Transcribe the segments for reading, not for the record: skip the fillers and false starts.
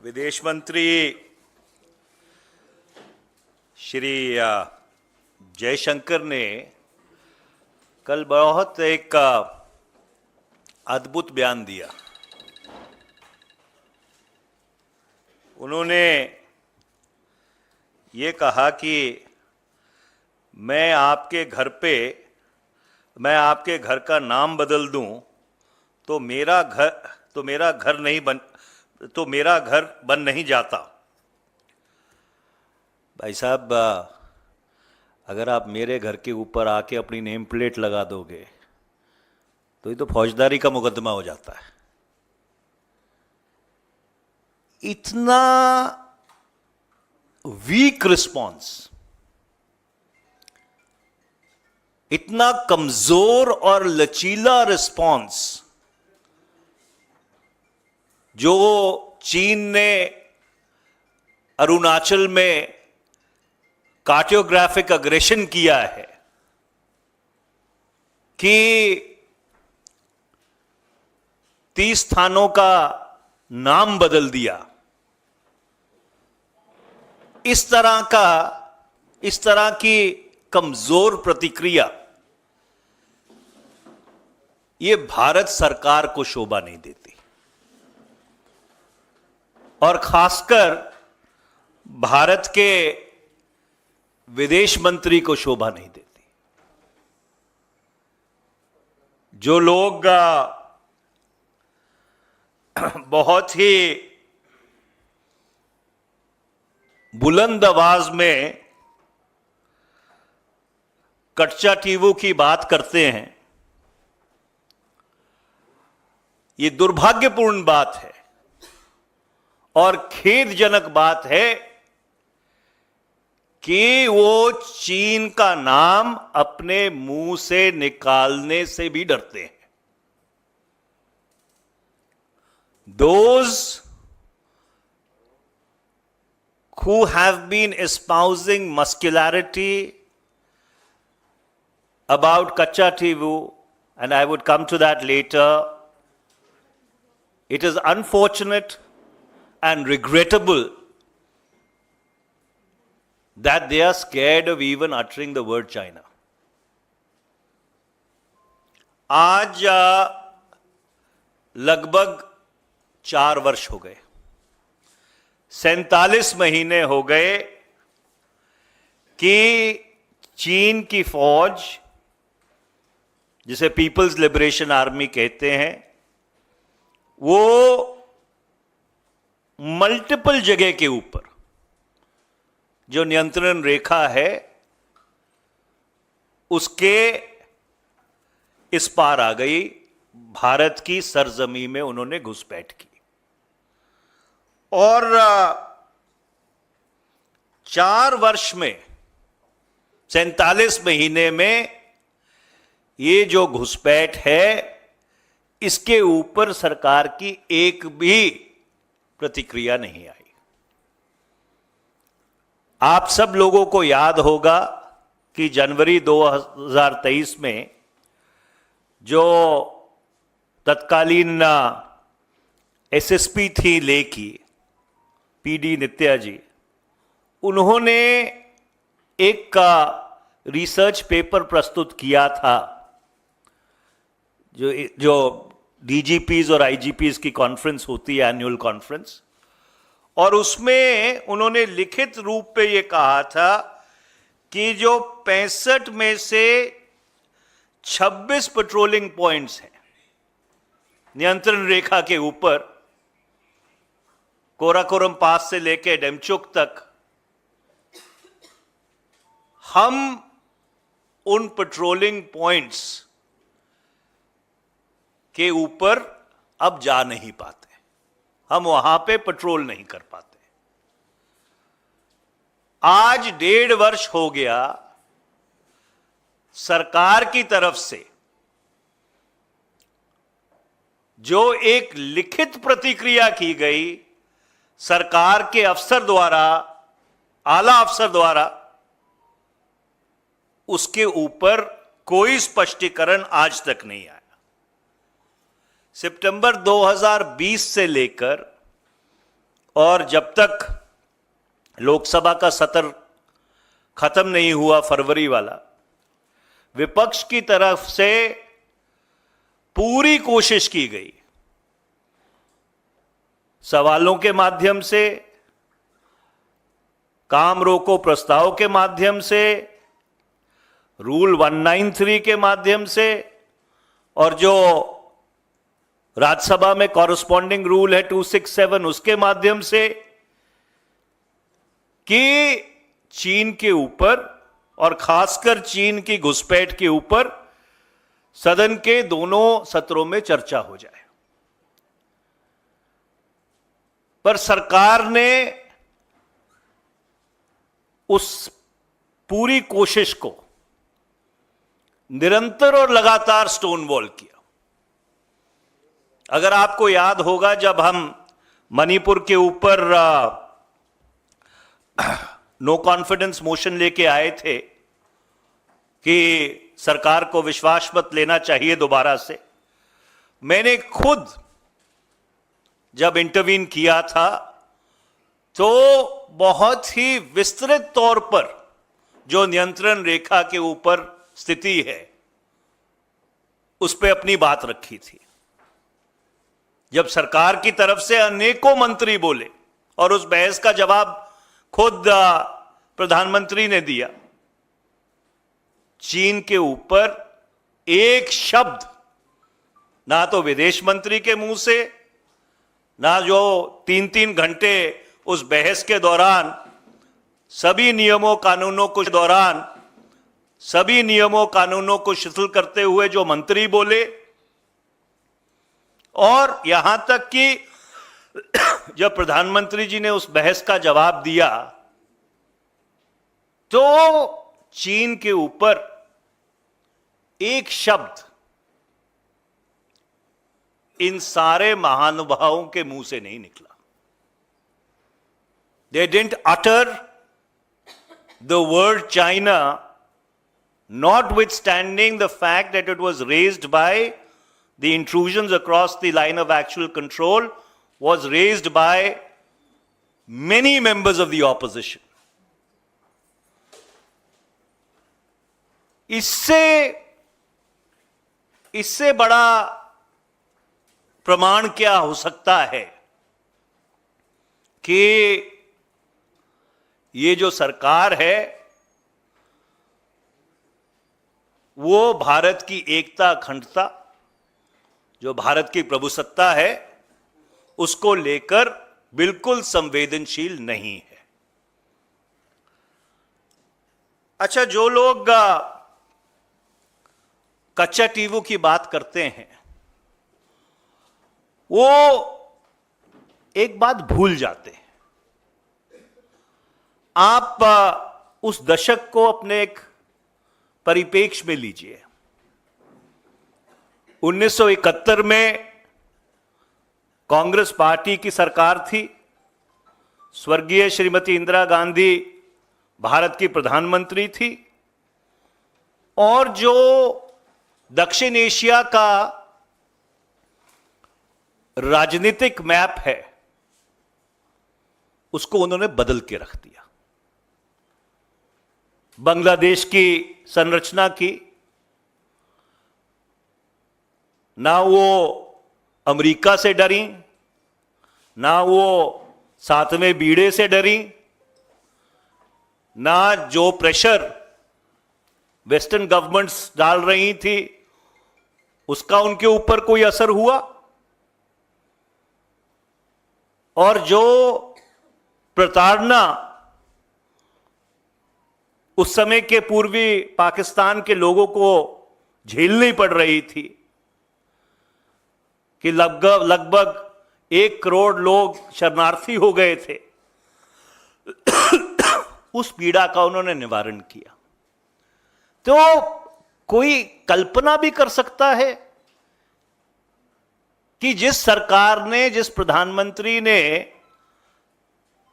विदेश मंत्री श्री जयशंकर ने कल बहुत एक अद्भुत बयान दिया। उन्होंने ये कहा कि मैं आपके घर का नाम बदल दूं तो मेरा घर बन नहीं जाता। भाई साहब, अगर आप मेरे घर के ऊपर आके अपनी नेम प्लेट लगा दोगे तो ये तो फौजदारी का मुकदमा हो जाता है। इतना वीक रिस्पॉन्स, इतना कमजोर और लचीला रिस्पॉन्स जो चीन ने अरुणाचल में कार्टोग्राफिक अग्रेशन किया है कि 30 स्थानों का नाम बदल दिया। इस तरह की कमजोर प्रतिक्रिया ये भारत सरकार को शोभा नहीं देती और खासकर भारत के विदेश मंत्री को शोभा नहीं देती। जो लोग बहुत ही बुलंद आवाज में कच्चाटीवू की बात करते हैं, ये दुर्भाग्यपूर्ण बात है और खेदजनक बात है कि वो चीन का नाम अपने मुंह से निकालने से भी डरते हैं। Those who have been espousing muscularity about Kachativu, and I would come to that later, it is unfortunate and regrettable that they are scared of even uttering the word China. आज लगभग 4 वर्ष हो गए, 47 महीने हो गए कि चीन की फौज, जिसे पीपल्स लिबरेशन आर्मी कहते हैं, वो मल्टीपल जगह के ऊपर जो नियंत्रण रेखा है उसके इस पार आ गई। भारत की सरजमी में उन्होंने घुसपैठ की और 4 वर्ष में 47 महीने में ये जो घुसपैठ है इसके ऊपर सरकार की एक भी प्रतिक्रिया नहीं आई। आप सब लोगों को याद होगा कि जनवरी 2023 में जो तत्कालीन एसएसपी थी लेह की, पीडी नित्या जी, उन्होंने एक रिसर्च पेपर प्रस्तुत किया था जो डीजीपीज और आईजीपीज की कॉन्फ्रेंस होती है, एनुअल कॉन्फ्रेंस, और उसमें उन्होंने लिखित रूप पे ये कहा था कि जो 65 में से 26 पेट्रोलिंग पॉइंट्स हैं नियंत्रण रेखा के ऊपर, कोराकोरम पास से लेके डेमचुक तक, हम उन पेट्रोलिंग पॉइंट्स के ऊपर अब जा नहीं पाते, हम वहां पे पेट्रोल नहीं कर पाते। आज 1.5 वर्ष हो गया सरकार की तरफ से जो एक लिखित प्रतिक्रिया की गई सरकार के अफसर द्वारा, आला अफसर द्वारा, उसके ऊपर कोई स्पष्टीकरण आज तक नहीं आया। सितंबर 2020 से लेकर और जब तक लोकसभा का सत्र खत्म नहीं हुआ फरवरी वाला, विपक्ष की तरफ से पूरी कोशिश की गई, सवालों के माध्यम से, काम रोको प्रस्ताव के माध्यम से, रूल 193 के माध्यम से, और जो राज्यसभा में कॉरस्पॉन्डिंग रूल है 267 उसके माध्यम से, कि चीन के ऊपर और खासकर चीन की घुसपैठ के ऊपर सदन के दोनों सत्रों में चर्चा हो जाए। पर सरकार ने उस पूरी कोशिश को निरंतर और लगातार स्टोन वॉल किया। अगर आपको याद होगा, जब हम मणिपुर के ऊपर नो कॉन्फिडेंस मोशन लेके आए थे कि सरकार को विश्वास मत लेना चाहिए दोबारा से, मैंने खुद जब इंटरवीन किया था तो बहुत ही विस्तृत तौर पर जो नियंत्रण रेखा के ऊपर स्थिति है उस पर अपनी बात रखी थी। जब सरकार की तरफ से अनेकों मंत्री बोले और उस बहस का जवाब खुद प्रधानमंत्री ने दिया, चीन के ऊपर एक शब्द ना तो विदेश मंत्री के मुंह से, ना जो 3-3 घंटे उस बहस के दौरान सभी नियमों कानूनों को शिथिल करते हुए जो मंत्री बोले, और यहां तक कि जब प्रधानमंत्री जी ने उस बहस का जवाब दिया तो चीन के ऊपर एक शब्द इन सारे महानुभावों के मुंह से नहीं निकला। They didn't utter the word China, notwithstanding the fact that it was raised by the intrusions across the line of actual control, was raised by many members of the opposition. इससे बड़ा प्रमाण क्या हो सकता है कि ये जो सरकार है वो भारत की एकता अखंडता, जो भारत की प्रभुसत्ता है, उसको लेकर बिल्कुल संवेदनशील नहीं है। अच्छा, जो लोग कच्चा टीवू की बात करते हैं वो एक बात भूल जाते हैं। आप उस दशक को अपने एक परिप्रेक्ष्य में लीजिए। 1971 में कांग्रेस पार्टी की सरकार थी, स्वर्गीय श्रीमती इंदिरा गांधी भारत की प्रधानमंत्री थी, और जो दक्षिण एशिया का राजनीतिक मैप है उसको उन्होंने बदल के रख दिया। बांग्लादेश की संरचना की, ना वो अमेरिका से डरी, ना वो सातवें बीड़े से डरी, ना जो प्रेशर वेस्टर्न गवर्नमेंट्स डाल रही थी उसका उनके ऊपर कोई असर हुआ, और जो प्रताड़ना उस समय के पूर्वी पाकिस्तान के लोगों को झेलनी पड़ रही थी कि लगभग 1 करोड़ लोग शरणार्थी हो गए थे, उस पीड़ा का उन्होंने निवारण किया। तो कोई कल्पना भी कर सकता है कि जिस सरकार ने, जिस प्रधानमंत्री ने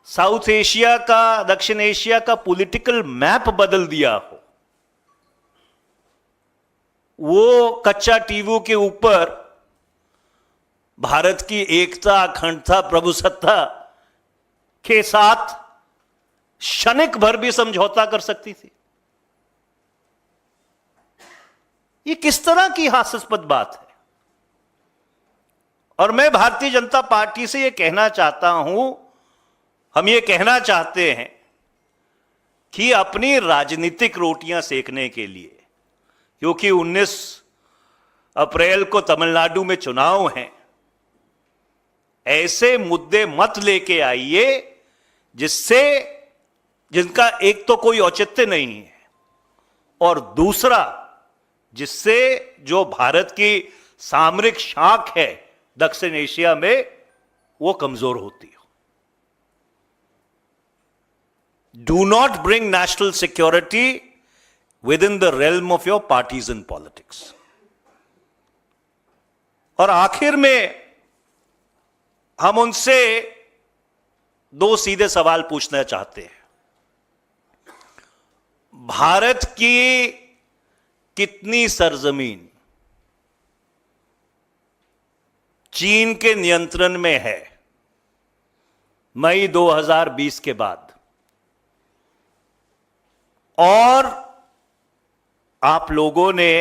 साउथ एशिया का, दक्षिण एशिया का पॉलिटिकल मैप बदल दिया हो, वो कच्चा टीवू के ऊपर भारत की एकता, अखंडता, प्रभुसत्ता के साथ क्षणिक भर भी समझौता कर सकती थी। ये किस तरह की हास्यास्पद बात है। और मैं भारतीय जनता पार्टी से यह कहना चाहता हूं, हम ये कहना चाहते हैं कि अपनी राजनीतिक रोटियां सेकने के लिए, क्योंकि 19 अप्रैल को तमिलनाडु में चुनाव हैं, ऐसे मुद्दे मत लेके आइए जिनका एक तो कोई औचित्य नहीं है, और दूसरा जिससे जो भारत की सामरिक शाख है दक्षिण एशिया में वो कमजोर होती हो। Do not bring national security with in the realm of your partisan politics. और आखिर में हम उनसे दो सीधे सवाल पूछना चाहते हैं। भारत की कितनी सरजमीन चीन के नियंत्रण में है मई 2020 के बाद, और आप लोगों ने,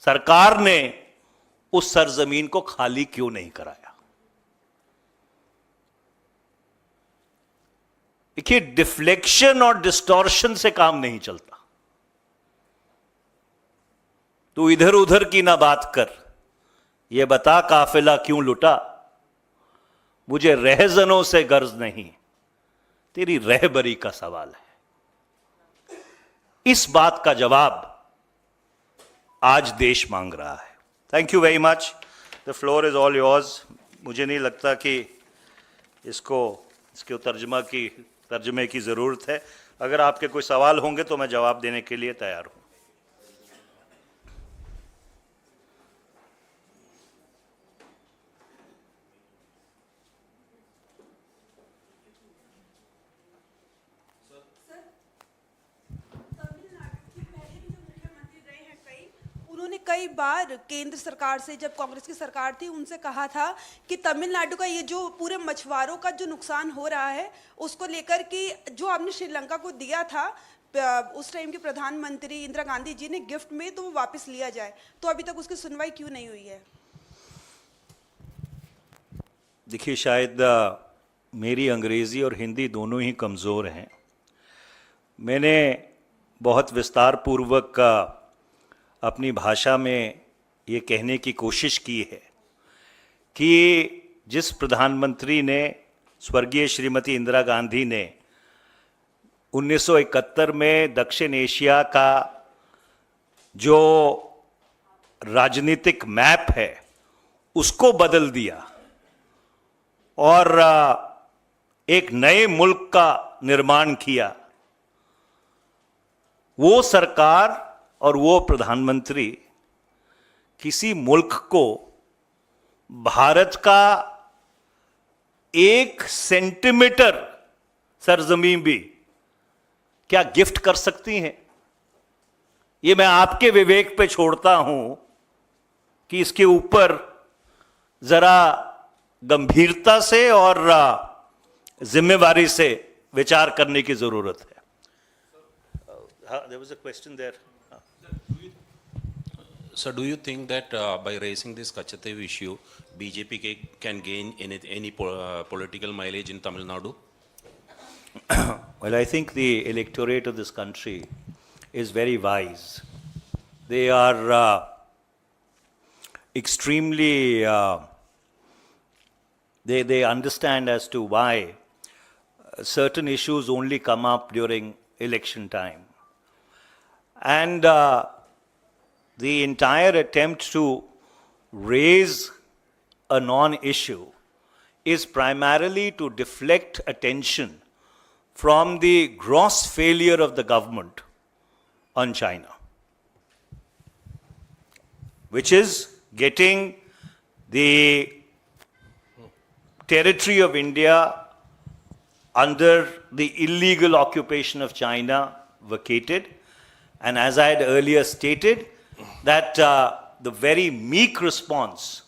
सरकार ने उस सरजमीन को खाली क्यों नहीं कराया? देखिए, डिफ्लेक्शन और डिस्टॉर्शन से काम नहीं चलता। तू इधर उधर की ना बात कर, ये बता काफिला क्यों लुटा, मुझे रहजनों से गर्ज नहीं, तेरी रहबरी का सवाल है। इस बात का जवाब आज देश मांग रहा है। Thank you very much, the floor is all yours. मुझे नहीं लगता कि इसके तर्जमे की जरूरत है। अगर आपके कोई सवाल होंगे तो मैं जवाब देने के लिए तैयार हूं। उन्होंने कई बार केंद्र सरकार से, जब कांग्रेस की सरकार थी, उनसे कहा था कि तमिलनाडु का ये जो पूरे मछुआरों का जो नुकसान हो रहा है उसको लेकर कि जो आपने श्रीलंका को दिया था उस टाइम के प्रधानमंत्री इंदिरा गांधी जी ने गिफ्ट में, तो वो वापस लिया जाए। तो अभी तक उसकी सुनवाई क्यों नहीं हुई है? देखिए, शायद मेरी अंग्रेजी और हिंदी दोनों ही कमज़ोर हैं। मैंने बहुत विस्तार पूर्वक अपनी भाषा में ये कहने की कोशिश की है कि जिस प्रधानमंत्री ने, स्वर्गीय श्रीमती इंदिरा गांधी ने 1971 में दक्षिण एशिया का जो राजनीतिक मैप है उसको बदल दिया और एक नए मुल्क का निर्माण किया, वो सरकार और वो प्रधानमंत्री किसी मुल्क को भारत का 1 सेंटीमीटर सरजमीन भी क्या गिफ्ट कर सकती हैं? ये मैं आपके विवेक पे छोड़ता हूं कि इसके ऊपर जरा गंभीरता से और जिम्मेवारी से विचार करने की जरूरत है। There was a question there. So do you think that by raising this Kachatev issue, BJP can gain any political mileage in Tamil Nadu? Well, I think the electorate of this country is very wise. They are extremely, they understand as to why certain issues only come up during election time. And the entire attempt to raise a non-issue is primarily to deflect attention from the gross failure of the government on China, which is getting the territory of India under the illegal occupation of China vacated. And as I had earlier stated, that the very meek response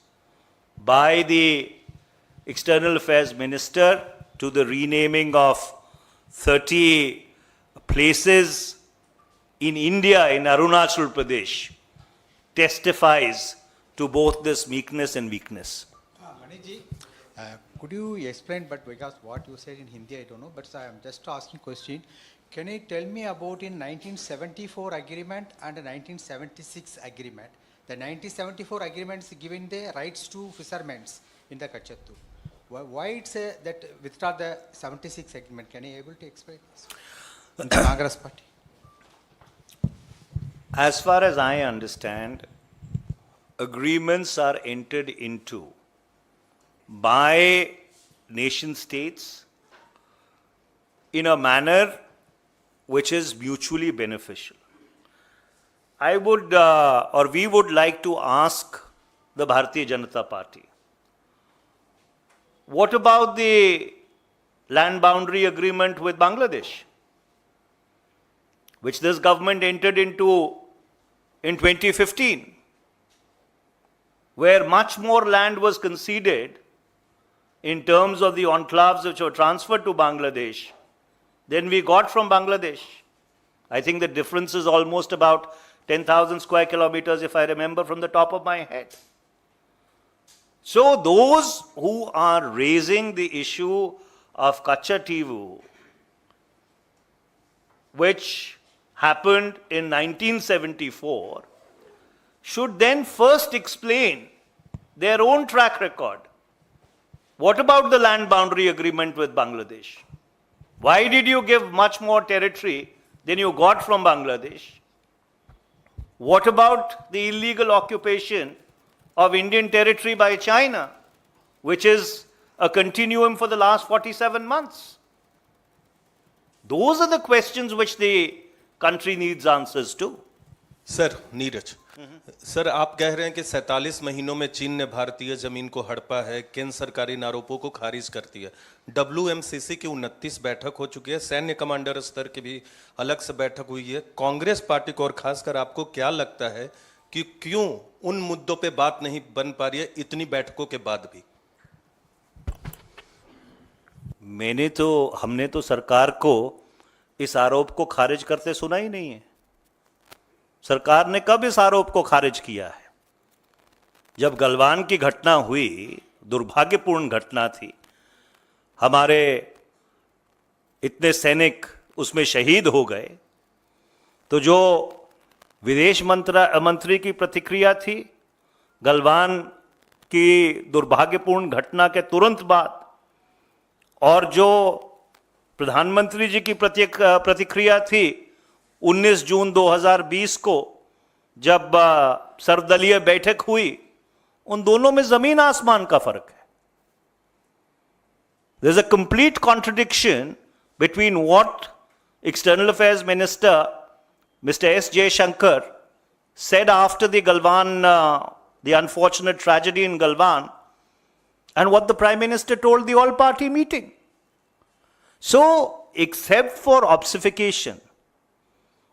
by the External Affairs Minister to the renaming of 30 places in India, in Arunachal Pradesh, testifies to both this meekness and weakness. Manish ji, could you explain, but because what you said in Hindi I don't know, but I am just asking question. Can you tell me about in 1974 agreement and 1976 agreement? The 1974 agreement is giving the rights to fishermen in the Kachattu. Why it's that withdraw the 76 agreement? Can you able to explain this? In the Congress party. As far as I understand, agreements are entered into by nation states in a manner which is mutually beneficial. I would, or we would like to ask the Bharatiya Janata Party, what about the land boundary agreement with Bangladesh, which this government entered into in 2015, where much more land was conceded in terms of the enclaves which were transferred to Bangladesh than we got from Bangladesh. I think the difference is almost about 10,000 square kilometers, if I remember from the top of my head. So those who are raising the issue of Kachativu, which happened in 1974, should then first explain their own track record. What about the land boundary agreement with Bangladesh? Why did you give much more territory than you got from Bangladesh? What about the illegal occupation of Indian territory by China, which is a continuum for the last 47 months? Those are the questions which the country needs answers to. Sir Neeraj sir, आप कह रहे हैं कि 47 महीनों में चीन ने भारतीय जमीन को हड़पा है, केंद्र सरकारी आरोपों को खारिज करती है। WMCC की 29 बैठक हो चुकी है, सैन्य कमांडर स्तर की भी अलग से बैठक हुई है। कांग्रेस पार्टी को और खासकर आपको क्या लगता है कि क्यों उन मुद्दों पे बात नहीं बन पा रही है इतनी बैठकों के बाद भी? हमने तो सरकार को इस आरोप को खारिज करते सुना ही नहीं है। सरकार ने कब इस आरोप को खारिज किया है? जब गलवान की घटना हुई, दुर्भाग्यपूर्ण घटना थी, हमारे इतने सैनिक उसमें शहीद हो गए, तो जो विदेश मंत्री की प्रतिक्रिया थी गलवान की दुर्भाग्यपूर्ण घटना के तुरंत बाद, और जो प्रधानमंत्री जी की प्रतिक्रिया थी 19 जून 2020 को जब सर्वदलीय बैठक हुई, उन दोनों में जमीन आसमान का फर्क है। There is a complete contradiction between what External Affairs Minister Mr. S. Jaishankar said after the Galwan, the unfortunate tragedy in Galwan, and what the Prime Minister told the all-party meeting. So, except for obfuscation,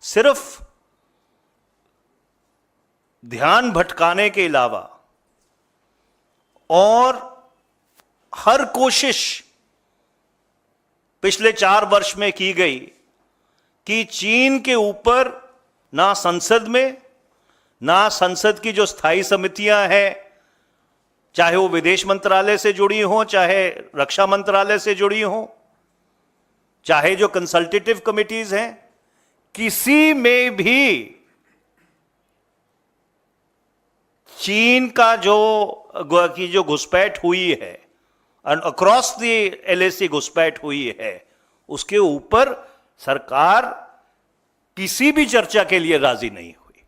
सिर्फ ध्यान भटकाने के अलावा और हर कोशिश पिछले 4 वर्ष में की गई कि चीन के ऊपर ना संसद में, ना संसद की जो स्थायी समितियां हैं, चाहे वो विदेश मंत्रालय से जुड़ी हों, चाहे रक्षा मंत्रालय से जुड़ी हों, चाहे जो कंसल्टेटिव कमिटीज हैं, किसी में भी चीन का जो घुसपैठ हुई है, अक्रॉस द LAC घुसपैठ हुई है, उसके ऊपर सरकार किसी भी चर्चा के लिए राजी नहीं हुई।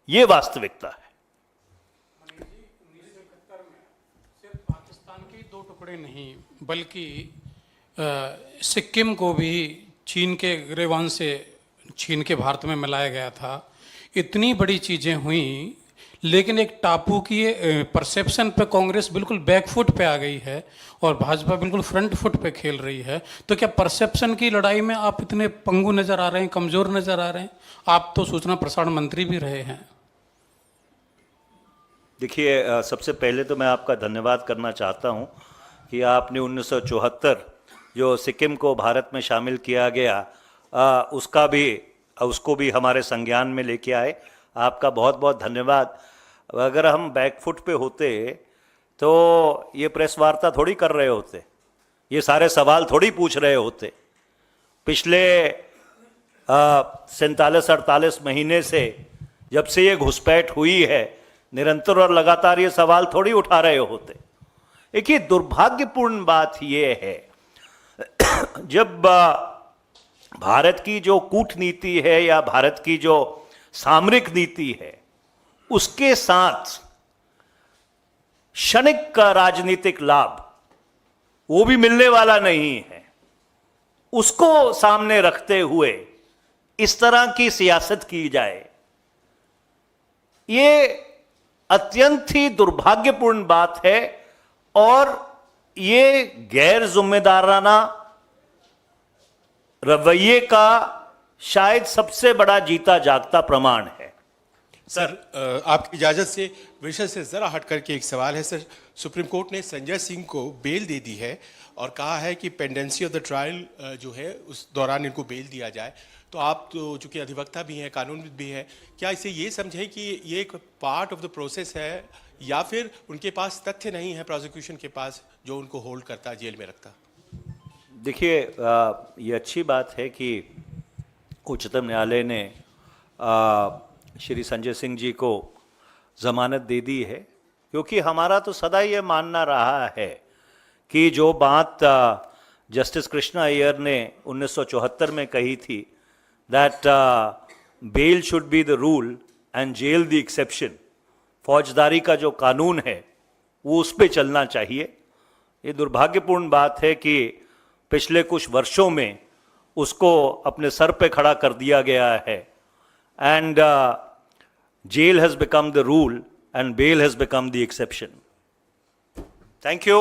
ये वास्तविकता है। 1971 में सिर्फ पाकिस्तान के 2 टुकड़े नहीं बल्कि सिक्किम को भी चीन के गिरेबान से चीन के भारत में मिलाया गया था। इतनी बड़ी चीज़ें हुई, लेकिन एक टापू की परसेप्शन पे कांग्रेस बिल्कुल बैकफुट पे आ गई है और भाजपा बिल्कुल फ्रंट फुट पे खेल रही है। तो क्या परसेप्शन की लड़ाई में आप इतने पंगु नज़र आ रहे हैं, कमज़ोर नज़र आ रहे हैं? आप तो सूचना प्रसारण मंत्री भी रहे हैं। देखिए, सबसे पहले तो मैं आपका धन्यवाद करना चाहता हूं कि आपने 1974 जो सिक्किम को भारत में शामिल किया गया, उसको भी हमारे संज्ञान में लेके आए। आपका बहुत बहुत धन्यवाद। अगर हम बैकफुट पे होते तो ये प्रेस वार्ता थोड़ी कर रहे होते, ये सारे सवाल थोड़ी पूछ रहे होते। पिछले 47-48 महीने से जब से ये घुसपैठ हुई है, निरंतर और लगातार ये सवाल थोड़ी उठा रहे होते। एक ये दुर्भाग्यपूर्ण बात ये है, जब भारत की जो कूटनीति है या भारत की जो सामरिक नीति है, उसके साथ क्षणिक का राजनीतिक लाभ वो भी मिलने वाला नहीं है, उसको सामने रखते हुए इस तरह की सियासत की जाए, ये अत्यंत ही दुर्भाग्यपूर्ण बात है और ये गैर जिम्मेदाराना रवैये का शायद सबसे बड़ा जीता जागता प्रमाण है। सर, आपकी इजाज़त से विषय से ज़रा हट करके एक सवाल है सर। सुप्रीम कोर्ट ने संजय सिंह को बेल दे दी है और कहा है कि पेंडेंसी ऑफ द ट्रायल जो है उस दौरान इनको बेल दिया जाए। तो आप तो चूँकि अधिवक्ता भी हैं, कानूनविद भी हैं, क्या इसे ये समझें कि ये एक पार्ट ऑफ द प्रोसेस है या फिर उनके पास तथ्य नहीं है प्रोसिक्यूशन के पास जो उनको होल्ड करता, जेल में रखता? देखिए, ये अच्छी बात है कि उच्चतम न्यायालय ने श्री संजय सिंह जी को जमानत दे दी है, क्योंकि हमारा तो सदा ये मानना रहा है कि जो बात जस्टिस कृष्णा अय्यर ने 1974 में कही थी, that bail should be the rule and jail the exception, फौजदारी का जो कानून है वो उस पर चलना चाहिए। ये दुर्भाग्यपूर्ण बात है कि पिछले कुछ वर्षों में उसको अपने सर पे खड़ा कर दिया गया है and jail has become the rule and bail has become the exception. Thank you.